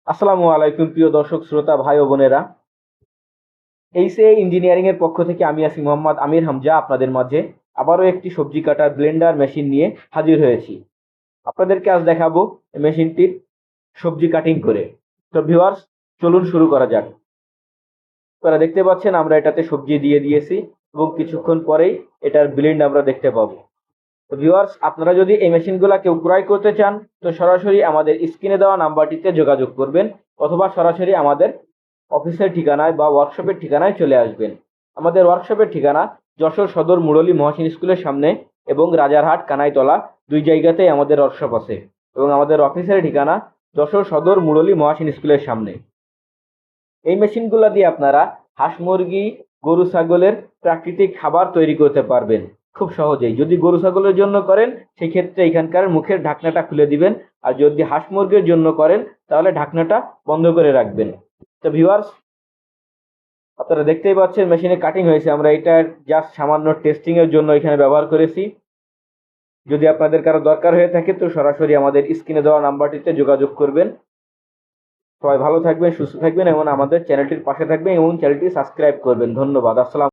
আসসালামু আলাইকুম প্রিয় দর্শক শ্রোতা ভাই ও বোনেরা। এইচএ ইঞ্জিনিয়ারিং এর পক্ষ থেকে আমি আছি মোহাম্মদ আমির হামজা, আপনাদের মাঝে আবারও একটি সবজি কাটার ব্লেন্ডার মেশিন নিয়ে হাজির হয়েছি। আপনাদেরকে আজ দেখাবো এই মেশিনটির সবজি কাটিং করে। তো ভিউয়ার্স, চলুন শুরু করা যাক। আপনারা দেখতে পাচ্ছেন আমরা এটাতে সবজি দিয়ে দিয়েছি এবং কিছুক্ষণ পরেই এটার ব্লেন্ড আমরা দেখতে পাবো। তো ভিউয়ার্স, আপনারা যদি এই মেশিনগুলো কেউ ক্রয় করতে চান তো সরাসরি আমাদের স্ক্রিনে দেওয়া নাম্বারটিতে যোগাযোগ করবেন, অথবা সরাসরি আমাদের অফিসের ঠিকানায় বা ওয়ার্কশপের ঠিকানায় চলে আসবেন। আমাদের ওয়ার্কশপের ঠিকানা যশোর সদর মুরলী মহসিন স্কুলের সামনে এবং রাজারহাট কানাইতলা, দুই জায়গাতেই আমাদের ওয়ার্কশপ আছে। এবং আমাদের অফিসের ঠিকানা যশোর সদর মুরলী মহসিন স্কুলের সামনে। এই মেশিনগুলো দিয়ে আপনারা হাঁস মুরগি, গরু ছাগলের প্রাকৃতিক খাবার তৈরি করতে পারবেন খুব সহজেই। যদি গরু ছাগলের জন্য করেন সেক্ষেত্রে এখানকার মুখের ঢাকনাটা খুলে দিবেন, আর যদি হাঁস মুরগির জন্য করেন তাহলে ঢাকনাটা বন্ধ করে রাখবেন। তো ভিউয়ার্স, আপনারা দেখতেই পাচ্ছেন মেশিনে কাটিং হয়েছে। আমরা এটার জাস্ট সামান্য টেস্টিং এর জন্য এখানে ব্যবহার করেছি। যদি আপনাদের কারো দরকার হয়ে থাকে তো সরাসরি আমাদের স্ক্রিনে দেওয়া নাম্বারটিতে যোগাযোগ করবেন। সবাই ভালো থাকবেন, সুস্থ থাকবেন এবং আমাদের চ্যানেলটির পাশে থাকবেন এবং চ্যানেলটি সাবস্ক্রাইব করবেন। ধন্যবাদ। আসসালাম।